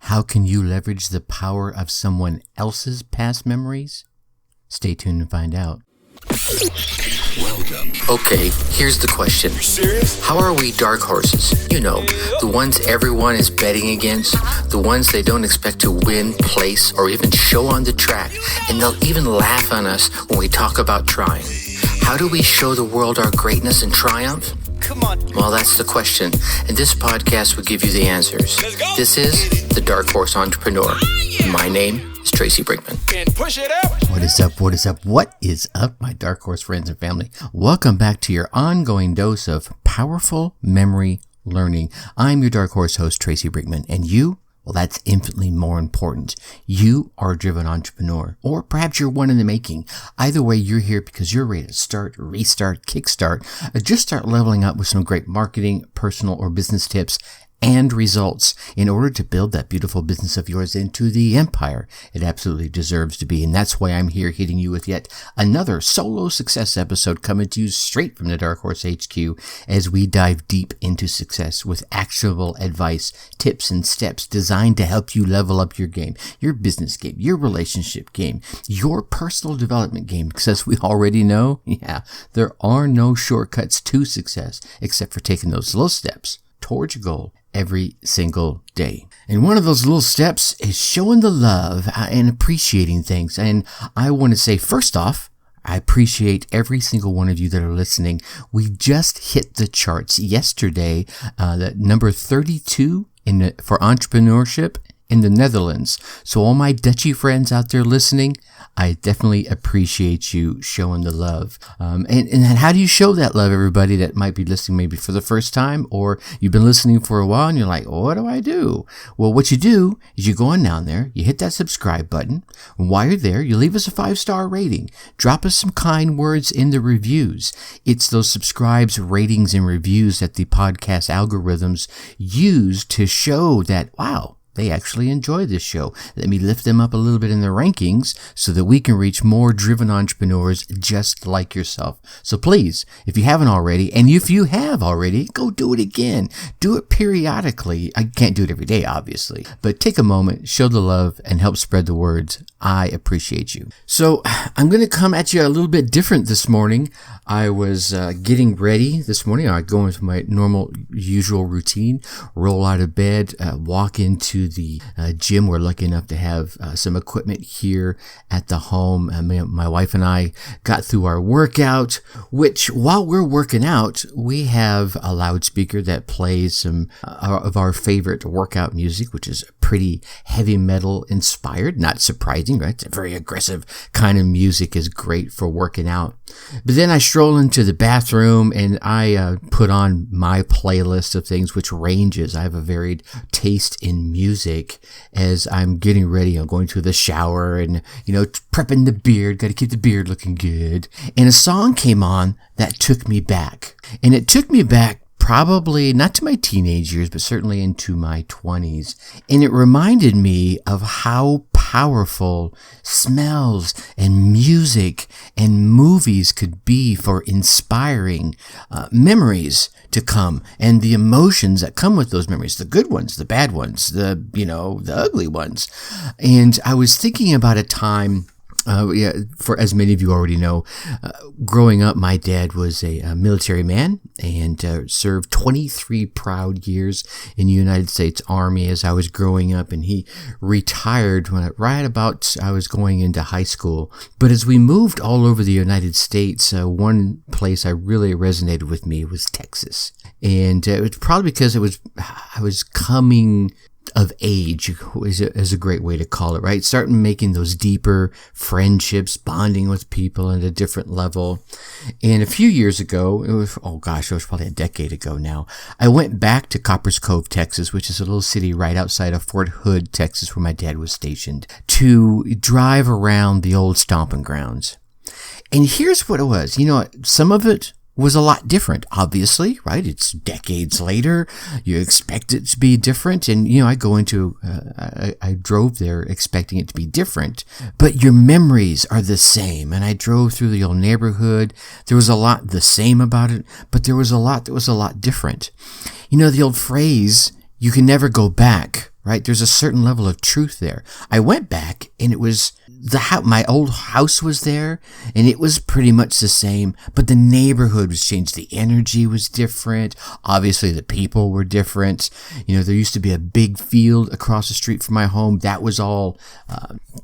How can you leverage the power of someone else's past memories? Stay tuned and find out. Welcome. Okay, here's the question. You serious? How are we dark horses? You know, the ones everyone is betting against, the ones they don't expect to win, place, or even show on the track, and they'll even laugh on us when we talk about trying. How do we show the world our greatness and triumph? Come on. Well, that's the question, and this podcast will give you the answers. Let's go. This is The Dark Horse Entrepreneur. My name is Tracy Brinkman. And push it out. What is up? What is up? What is up, my Dark Horse friends and family? Welcome back to your ongoing dose of powerful memory learning. I'm your Dark Horse host, Tracy Brinkman, and you? Well, that's infinitely more important. You are a driven entrepreneur, or perhaps you're one in the making. Either way, you're here because you're ready to start, restart, kickstart, or just start leveling up with some great marketing, personal, or business tips and results in order to build that beautiful business of yours into the empire it absolutely deserves to be. And that's why I'm here hitting you with yet another solo success episode coming to you straight from the Dark Horse HQ as we dive deep into success with actionable advice, tips, and steps designed to help you level up your game, your business game, your relationship game, your personal development game. Because as we already know, there are no shortcuts to success except for taking those little steps towards your goal every single day. And one of those little steps is showing the love and appreciating things. And I want to say, first off, I appreciate every single one of you that are listening. We just hit the charts yesterday, that number 32 for entrepreneurship in the Netherlands. So all my Dutchy friends out there listening, I definitely appreciate you showing the love. And how do you show that love, everybody that might be listening maybe for the first time, or you've been listening for a while and you're like, what do I do? Well, what you do is you go on down there, you hit that subscribe button. And while you're there, you leave us a 5-star rating. Drop us some kind words in the reviews. It's those subscribes, ratings, and reviews that the podcast algorithms use to show that, wow, they actually enjoy this show. Let me lift them up a little bit in the rankings so that we can reach more driven entrepreneurs just like yourself. So please, if you haven't already, and if you have already, go do it again. Do it periodically. I can't do it every day, obviously, but take a moment, show the love, and help spread the words. I appreciate you. So I'm going to come at you a little bit different this morning. I was getting ready this morning. I go into my normal, usual routine, roll out of bed, walk into the gym. We're lucky enough to have some equipment here at the home. My wife and I got through our workout, which while we're working out, we have a loudspeaker that plays some of our favorite workout music, which is pretty heavy metal inspired. Not surprising, right? It's a very aggressive kind of music, is great for working out. But then I stroll into the bathroom and I put on my playlist of things, which ranges. I have a varied taste in music as I'm getting ready. I'm going to the shower and, prepping the beard. Got to keep the beard looking good. And a song came on that took me back. And it took me back probably not to my teenage years, but certainly into my 20s. And it reminded me of how powerful smells and music and movies could be for inspiring memories to come, and the emotions that come with those memories, the good ones, the bad ones, the ugly ones. And I was thinking about a time, for as many of you already know, growing up, my dad was a military man and served 23 proud years in the United States Army as I was growing up, and he retired right about I was going into high school. But as we moved all over the United States, one place I really resonated with me was Texas. And it was probably because I was coming of age is a great way to call it, right? Starting making those deeper friendships, bonding with people at a different level. And a few years ago, it was probably a decade ago now, I went back to Coppers Cove, Texas, which is a little city right outside of Fort Hood, Texas, where my dad was stationed, to drive around the old stomping grounds. And here's what it was. Some of it was a lot different, obviously, right? It's decades later. You expect it to be different. And, I drove there expecting it to be different, but your memories are the same. And I drove through the old neighborhood. There was a lot the same about it, but there was a lot that was a lot different. The old phrase, you can never go back, right? There's a certain level of truth there. I went back and it was my old house was there and it was pretty much the same, but the neighborhood was changed. The energy was different. Obviously the people were different. There used to be a big field across the street from my home. That was all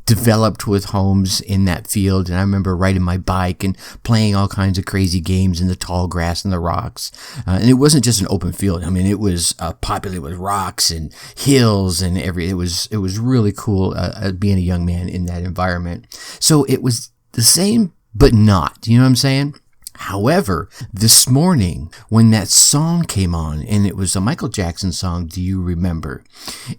developed with homes in that field. And I remember riding my bike and playing all kinds of crazy games in the tall grass and the rocks. And it wasn't just an open field. I mean, it was populated with rocks and hills and it was really cool being a young man in that environment. So it was the same, but not. You know what I'm saying? However, this morning when that song came on, and it was a Michael Jackson song, Do You Remember?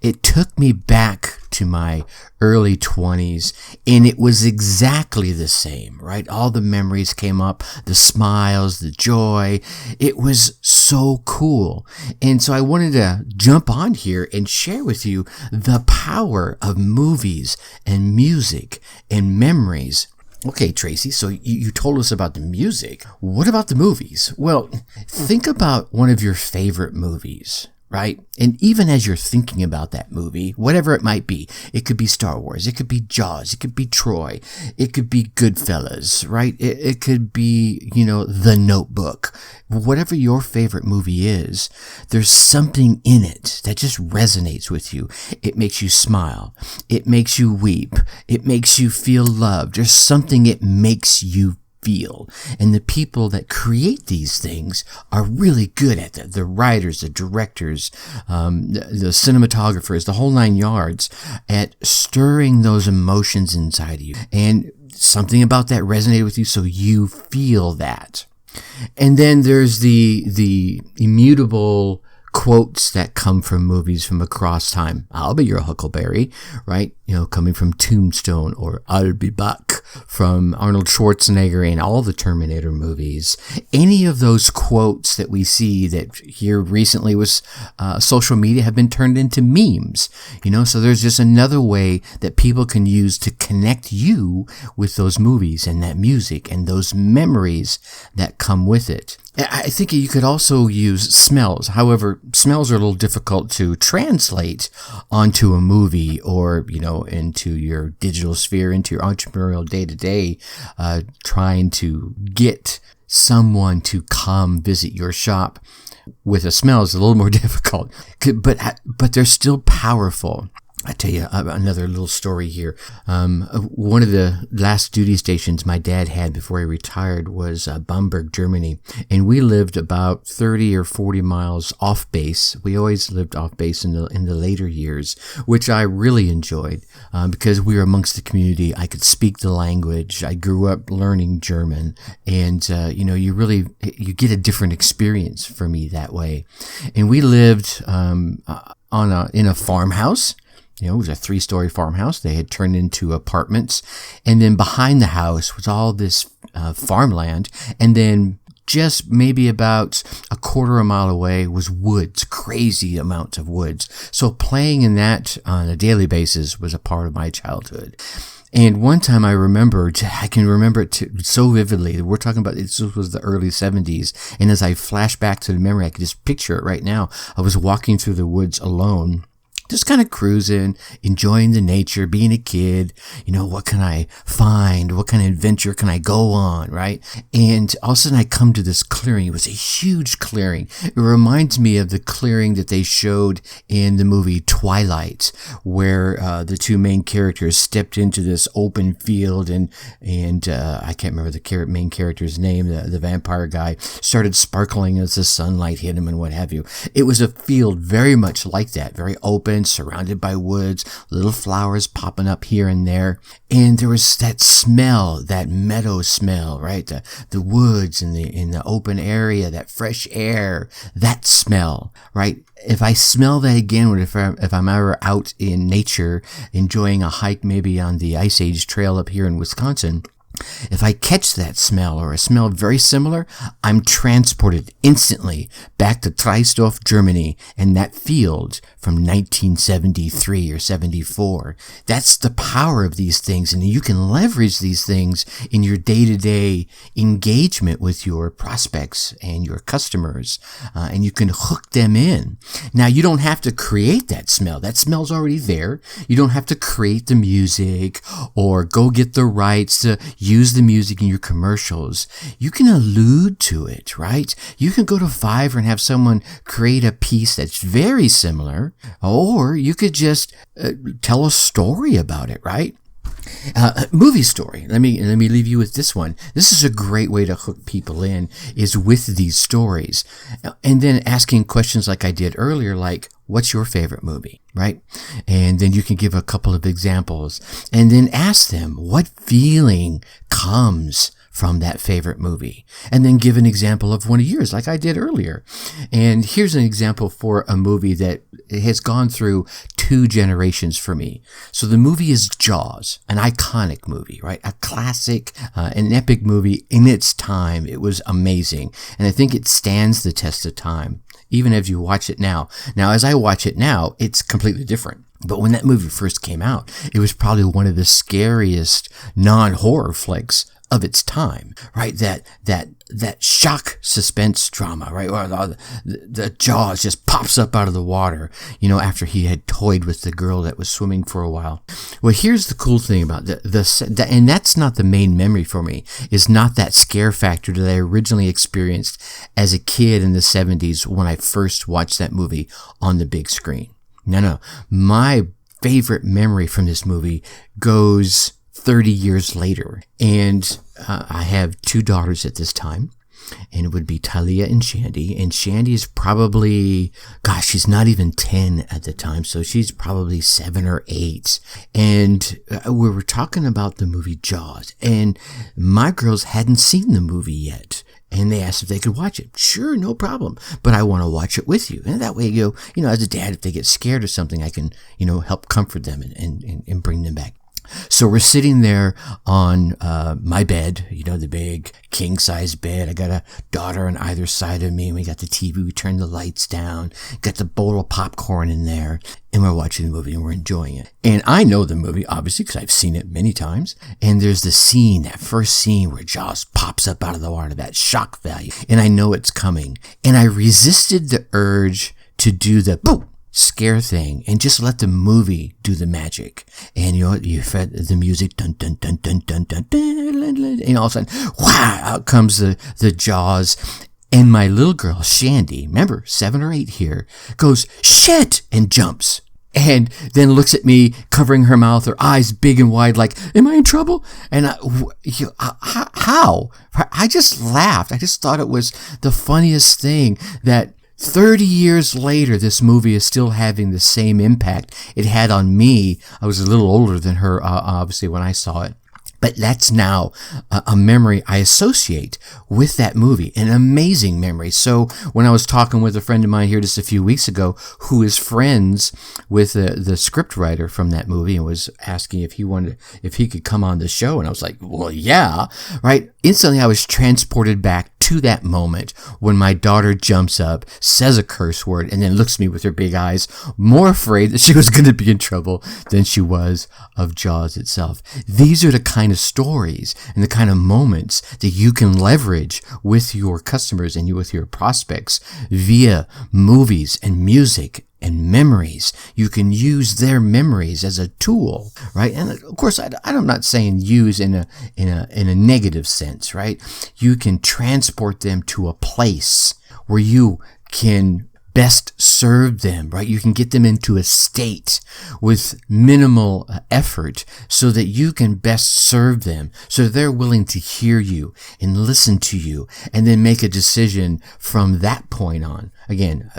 It took me back to my early 20s, and it was exactly the same, right? All the memories came up, the smiles, the joy. It was so cool. And so I wanted to jump on here and share with you the power of movies and music and memories. Okay, Tracy, so you told us about the music. What about the movies? Well, think about one of your favorite movies, right? And even as you're thinking about that movie, whatever it might be, it could be Star Wars, it could be Jaws, it could be Troy, it could be Goodfellas, right? It could be, The Notebook. Whatever your favorite movie is, there's something in it that just resonates with you. It makes you smile. It makes you weep. It makes you feel loved. There's something it makes you feel. And the people that create these things are really good at that. The writers, the directors, the cinematographers, the whole 9 yards at stirring those emotions inside of you. And something about that resonated with you, so you feel that. And then there's the immutable quotes that come from movies from across time. I'll be your Huckleberry, right? Coming from Tombstone, or I'll be back from Arnold Schwarzenegger and all the Terminator movies. Any of those quotes that we see that here recently was social media have been turned into memes, so there's just another way that people can use to connect you with those movies and that music and those memories that come with it. I think you could also use smells. However, smells are a little difficult to translate onto a movie or, into your digital sphere, into your entrepreneurial day-to-day, trying to get someone to come visit your shop with a smell is a little more difficult, but they're still powerful. I tell you another little story here. One of the last duty stations my dad had before he retired was Bamberg, Germany. And we lived about 30 or 40 miles off base. We always lived off base in the later years, which I really enjoyed because we were amongst the community. I could speak the language. I grew up learning German. And, you get a different experience for me that way. And we lived in a farmhouse. It was a 3-story farmhouse. They had turned into apartments. And then behind the house was all this farmland. And then just maybe about a quarter of a mile away was woods, crazy amounts of woods. So playing in that on a daily basis was a part of my childhood. And one time I can remember it so vividly. We're talking about, this was the early 70s. And as I flash back to the memory, I can just picture it right now. I was walking through the woods alone, just kind of cruising, enjoying the nature, being a kid. What can I find? What kind of adventure can I go on, right? And all of a sudden I come to this clearing. It was a huge clearing. It reminds me of the clearing that they showed in the movie Twilight, where the two main characters stepped into this open field and I can't remember the main character's name, the vampire guy, started sparkling as the sunlight hit him and what have you. It was a field very much like that, very open, surrounded by woods, little flowers popping up here and there. And there was that smell, that meadow smell, right? The woods in the open area, that fresh air, that smell, right? If I smell that again, if I'm ever out in nature, enjoying a hike maybe on the Ice Age Trail up here in Wisconsin, If I catch that smell or a smell very similar, I'm transported instantly back to Treisdorf, Germany, and that field from 1973 or 74. That's the power of these things, and you can leverage these things in your day-to-day engagement with your prospects and your customers, and you can hook them in. Now, you don't have to create that smell. That smell's already there. You don't have to create the music or go get the rights to use the music in your commercials. You can allude to it, right? You can go to Fiverr and have someone create a piece that's very similar, or you could just tell a story about it, right? Movie story. Let me leave you with this one. This is a great way to hook people in, is with these stories. And then asking questions like I did earlier, like, what's your favorite movie, right? And then you can give a couple of examples and then ask them what feeling comes from that favorite movie, and then give an example of one of yours like I did earlier. And here's an example for a movie that has gone through 2 generations for me. So the movie is Jaws, an iconic movie, right? A classic, an epic movie in its time. It was amazing. And I think it stands the test of time, even as you watch it now. Now, as I watch it now, it's completely different. But when that movie first came out, it was probably one of the scariest non-horror flicks of its time, right? That shock suspense drama, right? Or the Jaws just pops up out of the water, after he had toyed with the girl that was swimming for a while. Well, here's the cool thing about and that's not the main memory for me, is not that scare factor that I originally experienced as a kid in the 70s when I first watched that movie on the big screen. No. My favorite memory from this movie goes 30 years later. And I have 2 daughters at this time, and it would be Talia and Shandy. And Shandy is probably, she's not even 10 at the time, so she's probably 7 or 8. And we were talking about the movie Jaws, and my girls hadn't seen the movie yet. And they asked if they could watch it. Sure, no problem. But I want to watch it with you. And that way, as a dad, if they get scared or something, I can, help comfort them and bring them back. So we're sitting there on my bed, the big king-size bed. I got a daughter on either side of me, and we got the TV. We turned the lights down, got the bowl of popcorn in there, and we're watching the movie, and we're enjoying it. And I know the movie, obviously, because I've seen it many times. And there's the scene, that first scene where Jaws pops up out of the water, that shock value. And I know it's coming. And I resisted the urge to do the boom scare thing and just let the movie do the magic. And you fed the music, dun dun dun dun dun dun dun, and all of a sudden, wow, out comes the Jaws. And my little girl, Shandy, remember, 7 or 8 here, goes, shit, and jumps. And then looks at me, covering her mouth, her eyes big and wide, like, am I in trouble? And how? I just laughed. I just thought it was the funniest thing that 30 years later, this movie is still having the same impact it had on me. I was a little older than her, obviously, when I saw it. But that's now a memory I associate with that movie, an amazing memory. So when I was talking with a friend of mine here just a few weeks ago, who is friends with the script writer from that movie, and was asking if he could come on the show, and I was like, well, yeah, right. Instantly, I was transported back to that moment when my daughter jumps up, says a curse word, and then looks at me with her big eyes, more afraid that she was going to be in trouble than she was of Jaws itself. These are the kind of stories and the kind of moments that you can leverage with your customers and with your prospects via movies and music and memories. You can use their memories as a tool, right? And of course, I'm not saying use in a negative sense, right? You can transport them to a place where you can best serve them, right? You can get them into a state with minimal effort so that you can best serve them, so they're willing to hear you and listen to you and then make a decision from that point on. Again,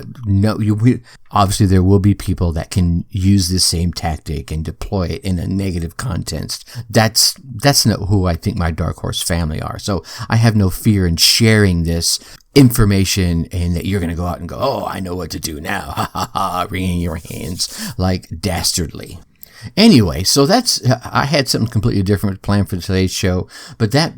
obviously there will be people that can use this same tactic and deploy it in a negative context. That's not who I think my Dark Horse family are. So I have no fear in sharing this information, and that you're going to go out and go, oh, I know what to do now, ha ha ha, wringing your hands like dastardly. Anyway, so I had something completely different planned for today's show, but that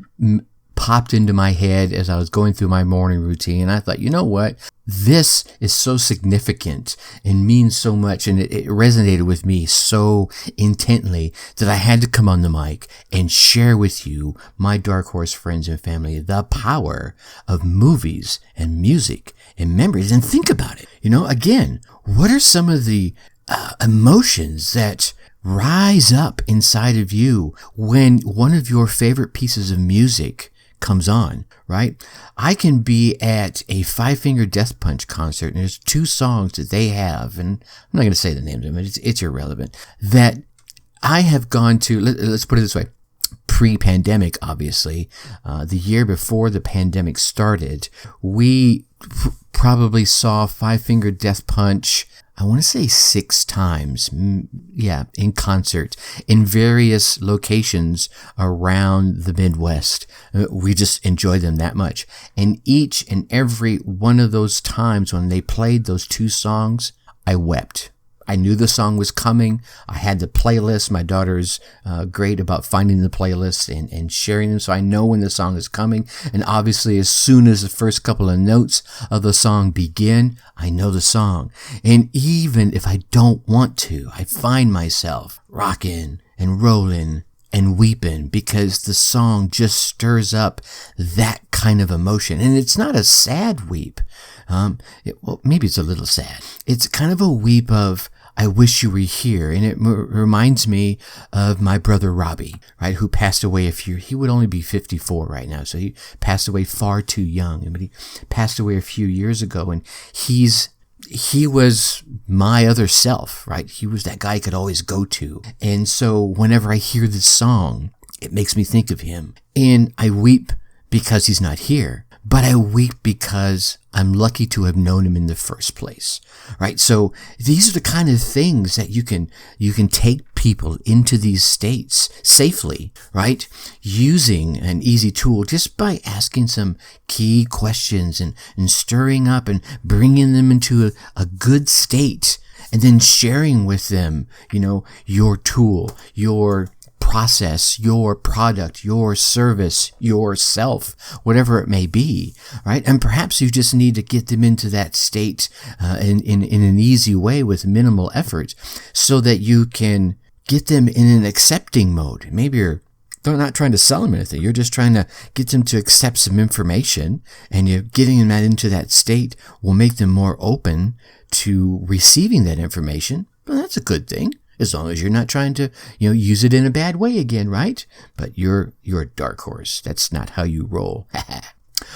popped into my head as I was going through my morning routine. I thought, you know what? This is so significant and means so much, and it resonated with me so intently that I had to come on the mic and share with you, my Dark Horse friends and family, the power of movies and music and memories. And think about it. Again, what are some of the emotions that rise up inside of you when one of your favorite pieces of music comes on, right? I can be at a Five Finger Death Punch concert, and there's two songs that they have, and I'm not going to say the names of them, it's irrelevant, that I have gone to, let's put it this way, pre-pandemic, obviously, the year before the pandemic started, we probably saw Five Finger Death Punch, I want to say 6 times, in concert in various locations around the Midwest. We just enjoyed them that much. And each and every one of those times when they played those 2 songs, I wept. I knew the song was coming. I had the playlist. My daughter's great about finding the playlists and sharing them, so I know when the song is coming. And obviously, as soon as the first couple of notes of the song begin, I know the song. And even if I don't want to, I find myself rocking and rolling and weeping because the song just stirs up that kind of emotion. And it's not a sad weep. Maybe it's a little sad. It's kind of a weep of, I wish you were here. And it reminds me of my brother Robbie, right, who passed away he would only be 54 right now. So he passed away far too young. But he passed away a few years ago, and he was my other self, right? He was that guy I could always go to. And so whenever I hear this song, it makes me think of him. And I weep because he's not here, but I weep because I'm lucky to have known him in the first place, right? So these are the kind of things that you can take people into these states safely, right? Using an easy tool just by asking some key questions and stirring up and bringing them into a good state, and then sharing with them, your tool, your process, your product, your service, yourself, whatever it may be, right? And perhaps you just need to get them into that state in an easy way with minimal effort so that you can get them in an accepting mode. Maybe you're not trying to sell them anything. You're just trying to get them to accept some information, and you're getting them into that state will make them more open to receiving that information. Well, that's a good thing. As long as you're not trying to, use it in a bad way again, right? But you're a dark horse. That's not how you roll.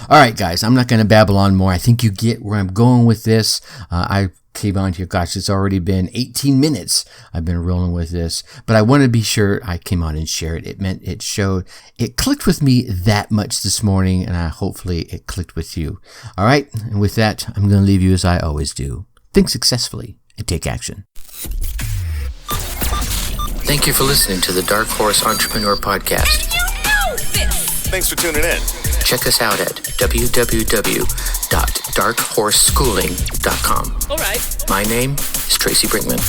All right, guys, I'm not going to babble on more. I think you get where I'm going with this. I came on here. Gosh, it's already been 18 minutes. I've been rolling with this, but I want to be sure I came on and shared it. It clicked with me that much this morning, and hopefully it clicked with you. All right. And with that, I'm going to leave you as I always do. Think successfully and take action. Thank you for listening to the Dark Horse Entrepreneur Podcast. Thanks for tuning in. Check us out at www.darkhorseschooling.com. All right. My name is Tracy Brinkman.